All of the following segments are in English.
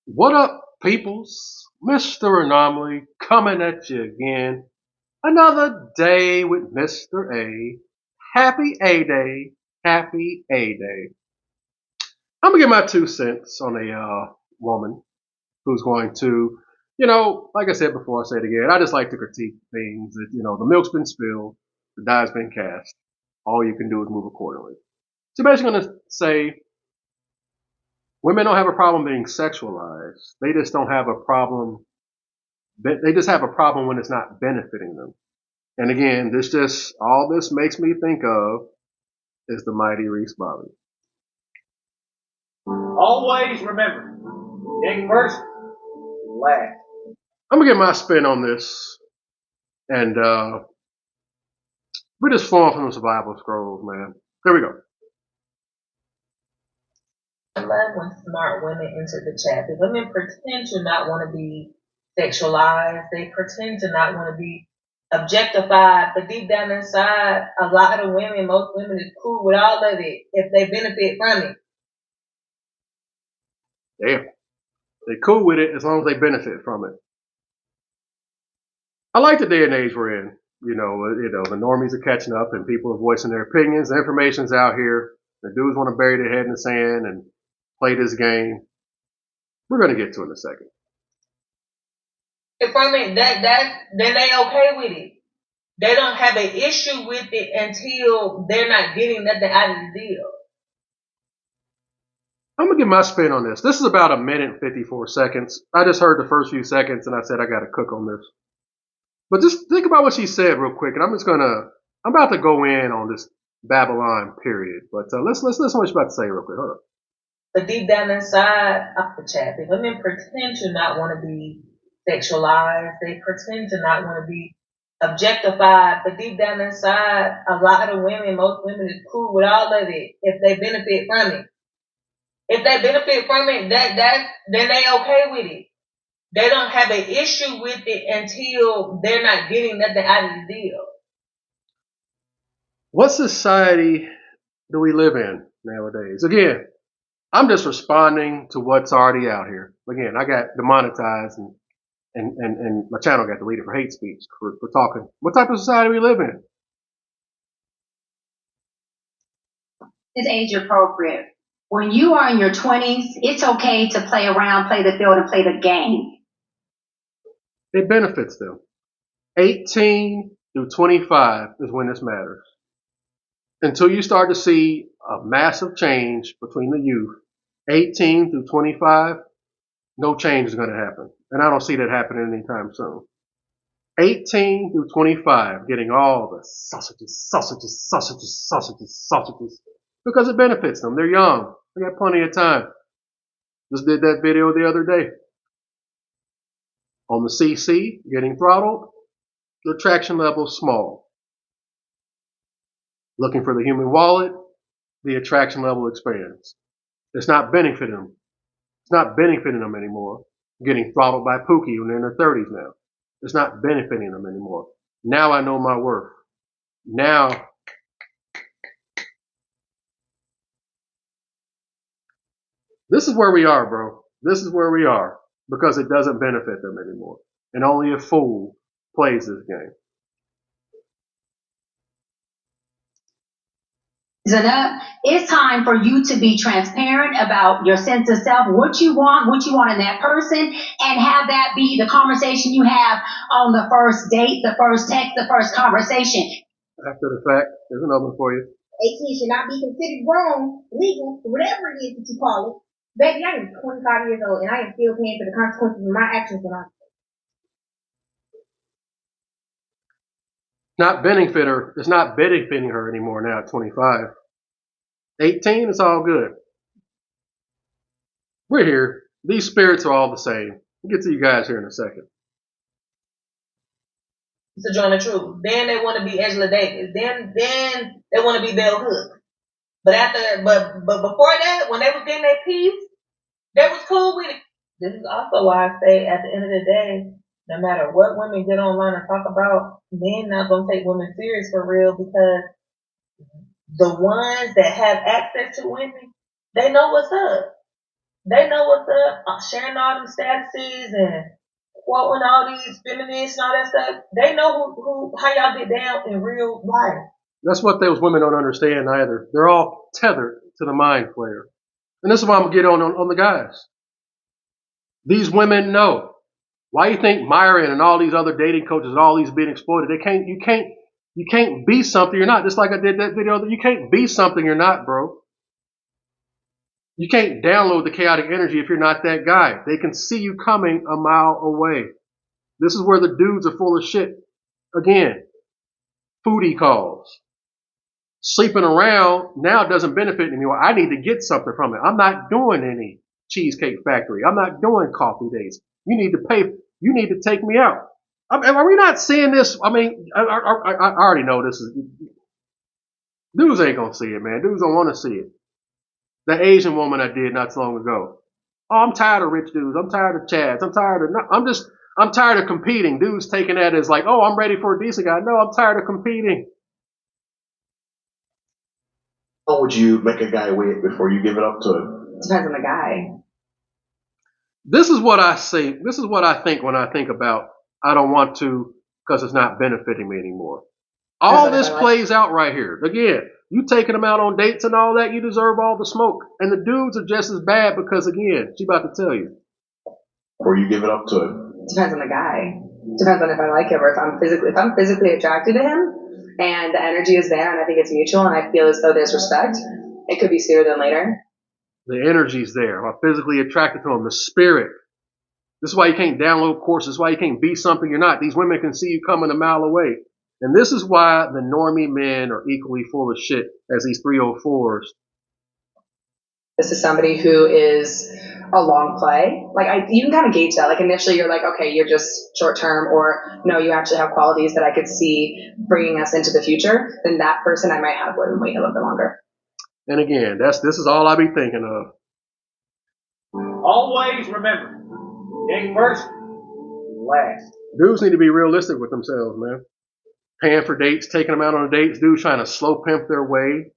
What up, peoples? Mr. Anomaly coming at you again. Another day with Mr. A. Happy A Day. Happy A Day. I'm gonna give my 2 cents on a woman who's going to, like I said before, I say it again. I just like to critique things that, the milk's been spilled, the die's been cast. All you can do is move accordingly. So basically, gonna say women don't have a problem being sexualized. They just don't have a problem. They just have a problem when it's not benefiting them. And again, all this makes me think of is the mighty Reese Bobby. Always remember, think first, last. I'm gonna get my spin on this, and we're just falling from the survival scrolls, man. Here we go. I love when smart women enter the chat. The women pretend to not want to be sexualized. They pretend to not want to be objectified, but deep down inside, a lot of women, most women, is cool with all of it if they benefit from it. Damn, they cool with it as long as they benefit from it. I like the day and age we're in. The normies are catching up, and people are voicing their opinions. The information's out here. The dudes want to bury their head in the sand and play this game. We're gonna get to it in a second. From it, then they okay with it. They don't have an issue with it until they're not getting nothing out of the deal. I'm gonna get my spin on this. This is about a minute and 54 seconds. I just heard the first few seconds and I said I gotta cook on this. But just think about what she said real quick, and I'm about to go in on this Babylon period. But let's listen to what she's about to say real quick. Hold on. But deep down inside of the chat, the women pretend to not want to be sexualized. They pretend to not want to be objectified. But deep down inside, a lot of women, most women, is cool with all of it if they benefit from it. If they benefit from it, then they okay with it. They don't have an issue with it until they're not getting nothing out of the deal. What society do we live in nowadays? Again, I'm just responding to what's already out here. Again, I got demonetized and my channel got deleted for hate speech for talking. What type of society we live in? Is age appropriate. When you are in your 20s, it's okay to play around, play the field, and play the game. It benefits them. 18 through 25 is when this matters. Until you start to see a massive change between the youth, 18 through 25, no change is going to happen. And I don't see that happening anytime soon. 18 through 25, getting all the sausages, because it benefits them. They're young. They got plenty of time. Just did that video the other day. On the CC, getting throttled, the traction level is small. Looking for the human wallet, the attraction level expands. It's not benefiting them. It's not benefiting them anymore. Getting throttled by Pookie when they're in their 30s now. It's not benefiting them anymore. Now I know my worth. Now this is where we are, bro. This is where we are because it doesn't benefit them anymore. And only a fool plays this game. It's time for you to be transparent about your sense of self, what you want in that person, and have that be the conversation you have on the first date, the first text, the first conversation. After the fact, there's another one for you. 18 should not be considered grown, legal, whatever it is that you call it. Baby, I am 25 years old and I am still paying for the consequences of my actions when I. It's not benefiting her anymore now at 25. 18, it's all good. We're here. These spirits are all the same. We'll get to you guys here in a second. To join the truth. Then they want to be Angela Davis. Then they want to be Bell Hook. But before that, when they was getting their piece, they was cool with it. This is also why I say at the end of the day, no matter what women get online and talk about, men not gonna take women serious for real because the ones that have access to women, they know what's up. They know what's up. Sharing all them statuses and quoting all these feminists and all that stuff. They know how y'all get down in real life. That's what those women don't understand either. They're all tethered to the mind flayer. And this is why I'm gonna get on the guys. These women know. Why you think Myron and all these other dating coaches and all these being exploited? You can't be something you're not. Just like I did that video, you can't be something you're not, bro. You can't download the chaotic energy if you're not that guy. They can see you coming a mile away. This is where the dudes are full of shit. Again, foodie calls. Sleeping around now doesn't benefit anymore. I need to get something from it. I'm not doing any Cheesecake Factory. I'm not doing coffee dates. You need to pay. You need to take me out. Are we not seeing this? I mean, I already know this is. Dudes ain't gonna see it, man. Dudes don't want to see it. The Asian woman I did not so long ago. Oh, I'm tired of rich dudes. I'm tired of Chads. I'm tired of competing. Dudes taking that as like, oh, I'm ready for a decent guy. No, I'm tired of competing. How would you make a guy wait before you give it up to him? Depends on the guy. This is what I say. This is what I think when I think about I don't want to because it's not benefiting me anymore. All this plays out right here. Again, you taking them out on dates and all that, you deserve all the smoke. And the dudes are just as bad because, again, she about to tell you. Or you give it up to him? Depends on the guy. Depends on if I like him or if I'm physically attracted to him and the energy is there and I think it's mutual and I feel as though there's respect, it could be sooner than later. The energy's there. I'm physically attracted to him. The spirit. This is why you can't download courses. This is why you can't be something you're not. These women can see you coming a mile away. And this is why the normie men are equally full of shit as these 304s. This is somebody who is a long play. Like you can kind of gauge that. Like initially you're like, okay, you're just short term, or no, you actually have qualities that I could see bringing us into the future. Then that person I might have wait a little bit longer. And again, this is all I be thinking of. Always remember, dig first, last. Dudes need to be realistic with themselves, man. Paying for dates, taking them out on dates. Dudes trying to slow pimp their way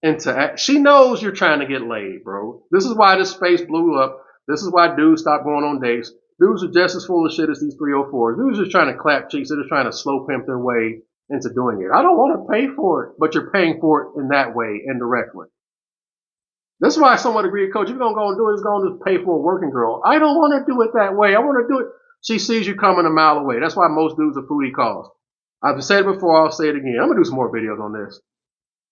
into. She knows you're trying to get laid, bro. This is why this space blew up. This is why dudes stopped going on dates. Dudes are just as full of shit as these 304s. Dudes are just trying to clap cheeks. They're just trying to slow pimp their way into doing it. I don't want to pay for it, but you're paying for it in that way, indirectly. That's why I somewhat agree with Coach. If you're going to go and do it, it's going to pay for a working girl. I don't want to do it that way. I want to do it. She sees you coming a mile away. That's why most dudes are foodie calls. I've said it before. I'll say it again. I'm going to do some more videos on this.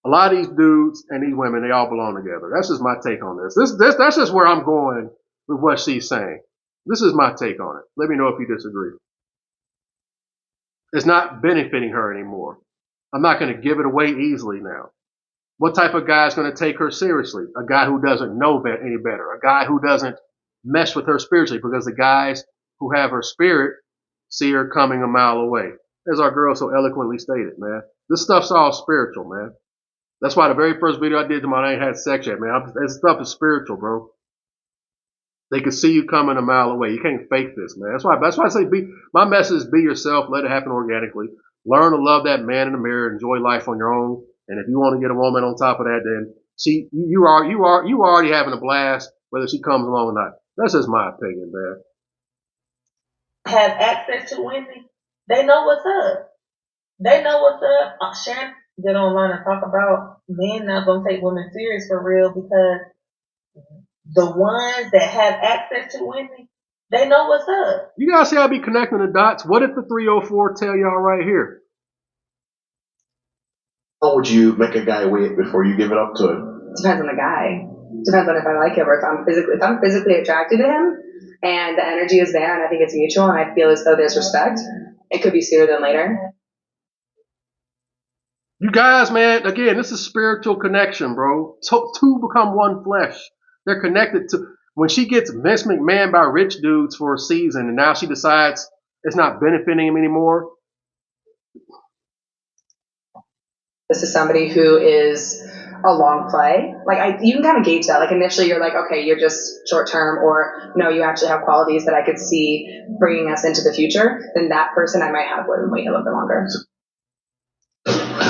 A lot of these dudes and these women, they all belong together. That's just my take on this. That's just where I'm going with what she's saying. This is my take on it. Let me know if you disagree. It's not benefiting her anymore. I'm not going to give it away easily now. What type of guy is going to take her seriously? A guy who doesn't know any better. A guy who doesn't mess with her spiritually, because the guys who have her spirit see her coming a mile away. As our girl so eloquently stated, man. This stuff's all spiritual, man. That's why the very first video I did to my I ain't had sex yet, man. This stuff is spiritual, bro. They can see you coming a mile away. You can't fake this, man. That's why I say my message is be yourself, let it happen organically. Learn to love that man in the mirror, enjoy life on your own. And if you want to get a woman on top of that, then you already having a blast, whether she comes along or not. That's just my opinion, man. Have access to women. They know what's up. They know what's up. Sharon get online and talk about men not gonna take women serious for real, because the ones that have access to women, they know what's up. You guys see I be connecting the dots. What did the 304 tell y'all right here? How would you make a guy wait before you give it up to him? Depends on the guy. Depends on if I like him or if I'm physically attracted to him and the energy is there and I think it's mutual and I feel as though there's respect, it could be sooner than later. You guys, man, again, this is spiritual connection, bro. Two become one flesh. They're connected to. When she gets Vince McMahon by rich dudes for a season and now she decides it's not benefiting him anymore. This is somebody who is a long play. Like you can kind of gauge that. Like initially you're like, okay, you're just short term, or no, you actually have qualities that I could see bringing us into the future. Then that person I might have wait a little bit longer.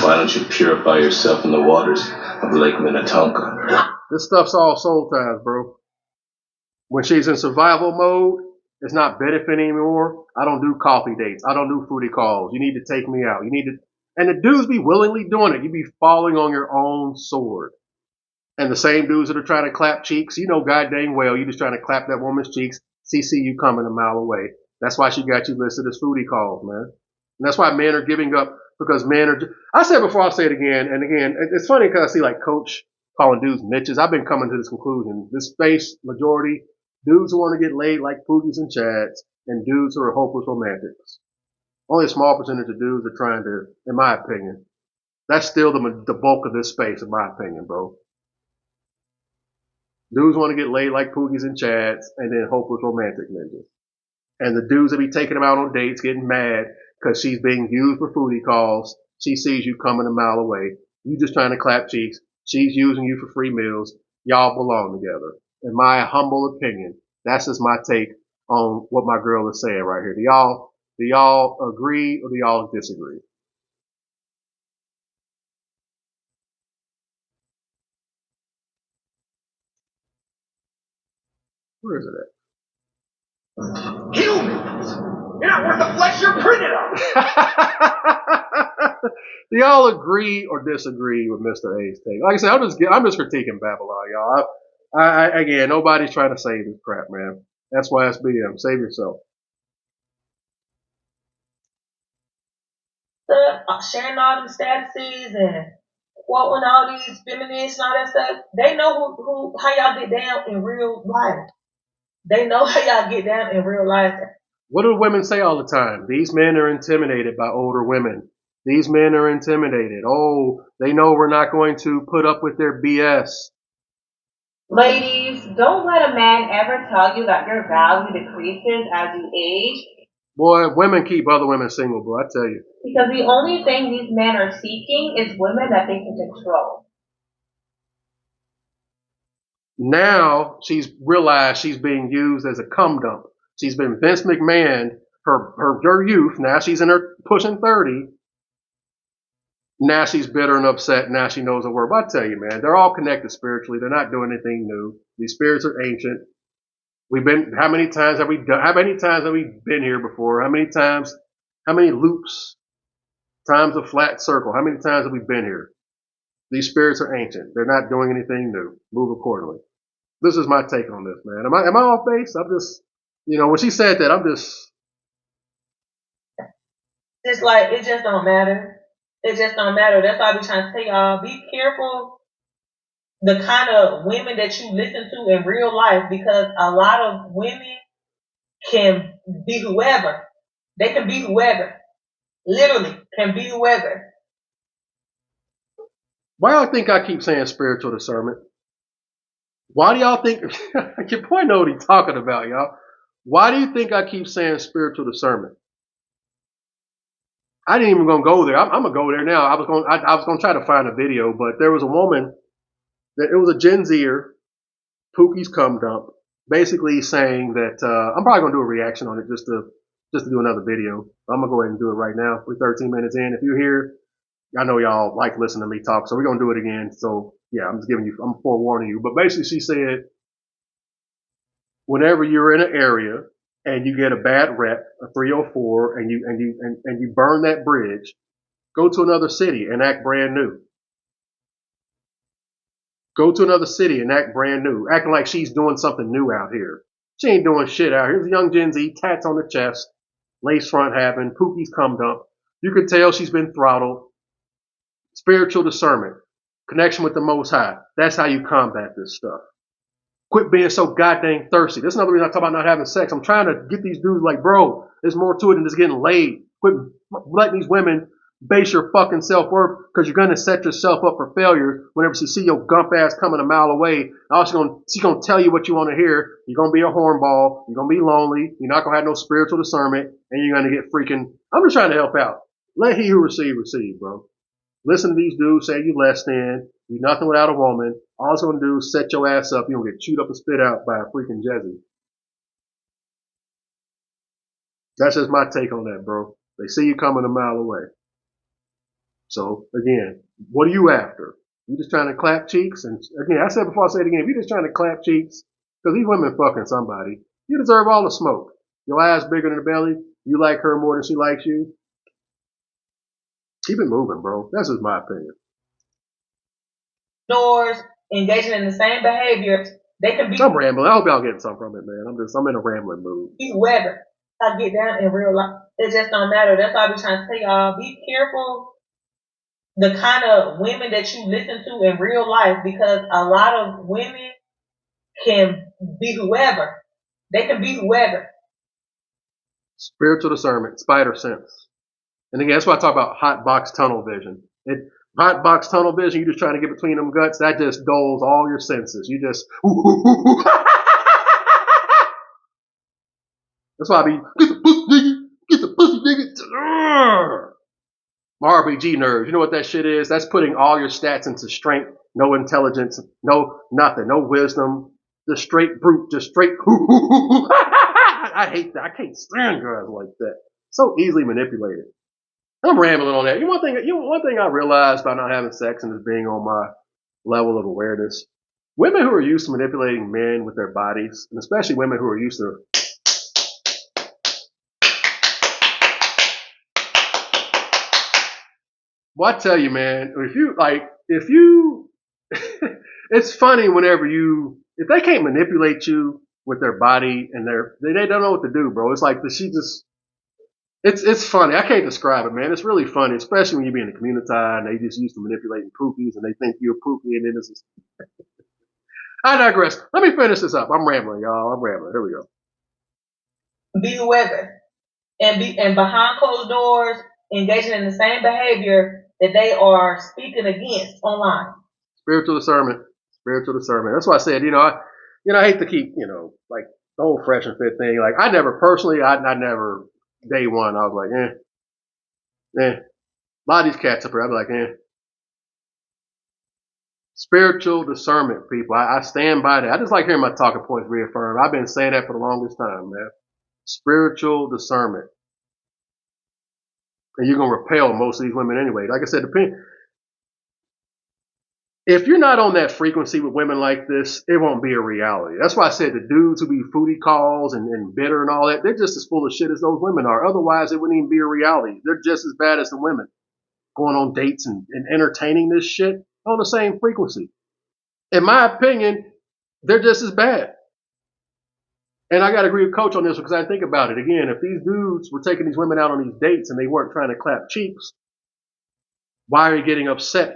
Why don't you purify yourself in the waters of Lake Minnetonka? This stuff's all soul ties, bro. When she's in survival mode, it's not benefiting anymore. I don't do coffee dates. I don't do foodie calls. You need to take me out. You need to, and the dudes be willingly doing it. You be falling on your own sword. And the same dudes that are trying to clap cheeks, you know god dang well you just trying to clap that woman's cheeks. She see you coming a mile away. That's why she got you listed as foodie calls, man. And that's why men are giving up because men are. I said before, I'll say it again and again. It's funny because I see like Coach calling dudes niches. I've been coming to this conclusion. This space majority dudes who want to get laid like Poogies and Chads, and dudes who are hopeless romantics. Only a small percentage of dudes are trying to, in my opinion. That's still the bulk of this space, in my opinion, bro. Dudes want to get laid like Poogies and Chads, and then hopeless romantic ninjas. And the dudes that be taking them out on dates getting mad because she's being used for foodie calls. She sees you coming a mile away. You just trying to clap cheeks. She's using you for free meals. Y'all belong together. In my humble opinion, that's just my take on what my girl is saying right here. Do y'all agree or do y'all disagree? Where is it at? Humans! You're not worth the flesh you're printed on! Do y'all agree or disagree with Mr. A's take? Like I said, I'm just critiquing Babylon, y'all. Again, nobody's trying to save this crap, man. That's why it's BM. Save yourself. Sharing all them statuses and quoting all these feminists and all that stuff. They know how y'all get down in real life. They know how y'all get down in real life. What do women say all the time? These men are intimidated by older women. These men are intimidated. Oh, they know we're not going to put up with their BS. Ladies, don't let a man ever tell you that your value decreases as you age. Boy, women keep other women single, bro. I tell you. Because the only thing these men are seeking is women that they can control. Now she's realized she's being used as a cum dump. She's been Vince McMahon her youth. Now she's in her pushing 30. Now she's bitter and upset. Now she knows the word. But I tell you, man, they're all connected spiritually. They're not doing anything new. These spirits are ancient. How many times have we been here before? How many loops, times a flat circle? How many times have we been here? These spirits are ancient. They're not doing anything new. Move accordingly. This is my take on this, man. Am I off base? I'm just, when she said that, I'm just. It's like, it just don't matter. It just don't matter. That's why I be trying to tell y'all, be careful the kind of women that you listen to in real life, because a lot of women can be whoever. They can be whoever. Literally, can be whoever. Why do y'all think I keep saying spiritual discernment? Why do y'all think, your boy know what he's talking about, y'all. Why do you think I keep saying spiritual discernment? I didn't even gonna go there. I'm gonna go there now. I was gonna try to find a video, but there was a woman that it was a Gen Zer, Pookie's cum dump, basically saying that I'm probably gonna do a reaction on it just to do another video. I'm gonna go ahead and do it right now. We're 13 minutes in. If you're here, I know y'all like listening to me talk, so we're gonna do it again. So yeah, I'm forewarning you. But basically, she said, whenever you're in an area and you get a bad rep, a 304, and you burn that bridge, go to another city and act brand new. Go to another city and act brand new, acting like she's doing something new out here. She ain't doing shit out here. Here's a young Gen Z, tats on the chest, lace front having, Pookie's cum dump. You can tell she's been throttled. Spiritual discernment, connection with the Most High. That's how you combat this stuff. Quit being so goddamn thirsty. That's another reason I talk about not having sex. I'm trying to get these dudes like, bro, there's more to it than just getting laid. Quit letting these women base your fucking self-worth, because you're going to set yourself up for failure whenever she see your gump ass coming a mile away. She's going to tell you what you want to hear. You're going to be a hornball. You're going to be lonely. You're not going to have no spiritual discernment, and you're going to get freaking. I'm just trying to help out. Let he who receive, bro. Listen to these dudes say you less than. You're nothing without a woman. All it's going to do is set your ass up. You're going to get chewed up and spit out by a freaking Jezzy. That's just my take on that, bro. They see you coming a mile away. So, again, what are you after? You just trying to clap cheeks? And again, I said before, I say it again. If you're just trying to clap cheeks Because these women fucking somebody. You deserve all the smoke. Your ass bigger than the belly. You like her more than she likes you. Keep it moving, bro. That's just my opinion. Doors, engaging in the same behavior, they can be I'm rambling. I hope y'all getting something from it, man. I'm in a rambling mood. whoever. I get down in real life. It just don't matter. That's why I be trying to tell y'all, be careful the kind of women that you listen to in real life, because a lot of women can be whoever. They can be whoever. Spiritual discernment, spider sense. And again, that's why I talk about hot box tunnel vision. Hot box tunnel vision, you just trying to get between them guts, that just dulls all your senses. You just, that's why I be, get the pussy nigga. My RPG nerves, you know what that shit is? That's putting all your stats into strength, no intelligence, no nothing, no wisdom, just straight brute, just straight. I hate that. I can't stand guys like that. So easily manipulated. I'm rambling on that. One thing I realized by not having sex and just being on my level of awareness, women who are used to manipulating men with their bodies, and especially women who are used to, well, I tell you, man, if you, it's funny whenever if they can't manipulate you with their body and they don't know what to do, bro. It's like it's funny. I can't describe it, man. It's really funny, especially when you be in the community and they just used to manipulating pookies and they think you're a pookie and then it's just, I digress. Let me finish this up. I'm rambling, y'all. I'm rambling. Here we go. Be whoever. And behind closed doors, engaging in the same behavior that they are speaking against online. Spiritual discernment. Spiritual discernment. That's why I said, I hate to keep, like the whole fresh and fit thing. Like I never personally, I never day one. I was like, A lot of these cats up here, I'd be like, Spiritual discernment, people. I stand by that. I just like hearing my talking points reaffirmed. I've been saying that for the longest time, man. Spiritual discernment. And you're going to repel most of these women anyway. Like I said, if you're not on that frequency with women like this, it won't be a reality. That's why I said the dudes who be foodie calls and bitter and all that, they're just as full of shit as those women are. Otherwise, it wouldn't even be a reality. They're just as bad as the women going on dates and entertaining this shit on the same frequency. In my opinion, they're just as bad. And I got to agree with Coach on this because I think about it. Again, if these dudes were taking these women out on these dates and they weren't trying to clap cheeks, why are you getting upset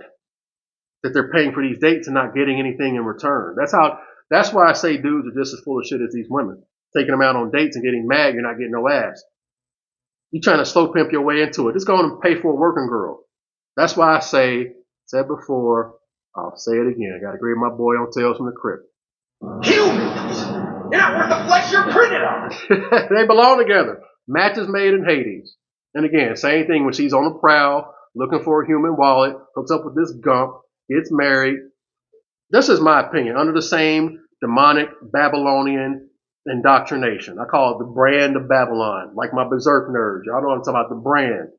that they're paying for these dates and not getting anything in return? That's why I say dudes are just as full of shit as these women. Taking them out on dates and getting mad you're not getting no ass. You're trying to slow pimp your way into it. Just go on and pay for a working girl. That's why I said before, I'll say it again. I got to agree with my boy on Tales from the Crypt. Humans! You're not worth the flesh you're printed on! They belong together. Matches made in Hades. And again, same thing when she's on the prowl, looking for a human wallet, hooks up with this gump, gets married. This is my opinion. Under the same demonic Babylonian indoctrination. I call it the brand of Babylon. Like my berserk nerds. Y'all know what I'm talking about, the brand.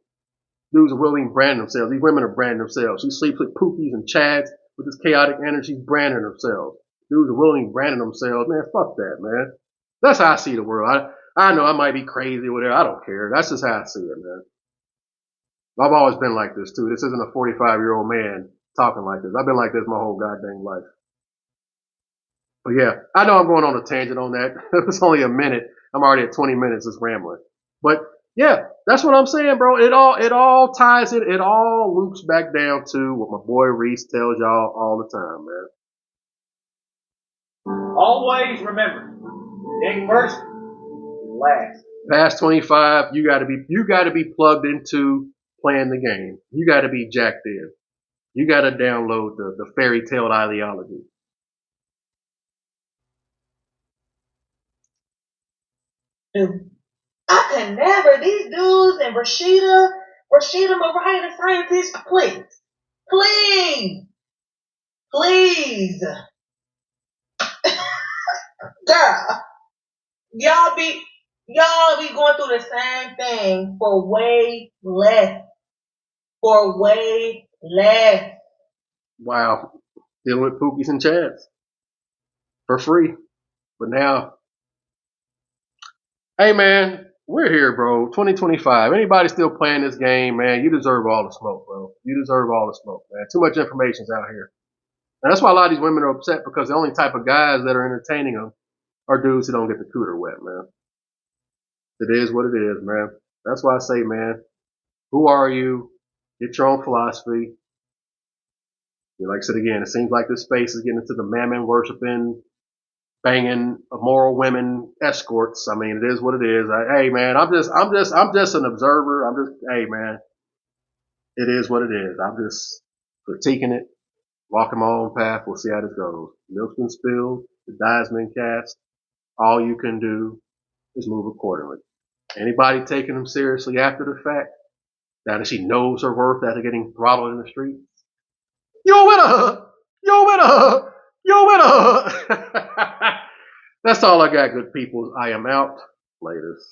Dudes are willing to brand themselves. These women are branding themselves. She sleeps with pookies and chads with this chaotic energy branding themselves. Dudes are willing to branding themselves. Man, fuck that, man. That's how I see the world. I know I might be crazy or whatever. I don't care. That's just how I see it, man. I've always been like this, too. This isn't a 45-year-old man talking like this. I've been like this my whole goddamn life. But yeah, I know I'm going on a tangent on that. It's only a minute. I'm already at 20 minutes just rambling. But yeah, that's what I'm saying, bro. It all ties in. It all loops back down to what my boy Reese tells y'all all the time, man. Always remember, dig first, last. Past 25, you gotta be plugged into playing the game. You gotta be jacked in. You gotta download the fairy tale ideology. Dude, I can never. These dudes and Rashida Mariah, the scientist, please, girl, y'all be going through the same thing for way less. Wow. Dealing with pookies and chads. For free. But now, hey man, we're here, bro. 2025. Anybody still playing this game, man? You deserve all the smoke, bro. You deserve all the smoke, man. Too much information's out here. And that's why a lot of these women are upset, because the only type of guys that are entertaining them are dudes who don't get the cooter wet, man. It is what it is, man. That's why I say, man, who are you? Get your own philosophy. Like I said again, it seems like this space is getting into the mammon worshiping, banging immoral women escorts. I mean, it is what it is. Hey man, I'm just an observer. Hey man, it is what it is. I'm just critiquing it, walking my own path. We'll see how this goes. Milk's been spilled, the die's been cast. All you can do is move accordingly. Anybody taking them seriously after the fact, now that she knows her worth after getting throttled in the street, you're a winner! You're a winner! You're a winner! That's all I got, good people. I am out. Laters.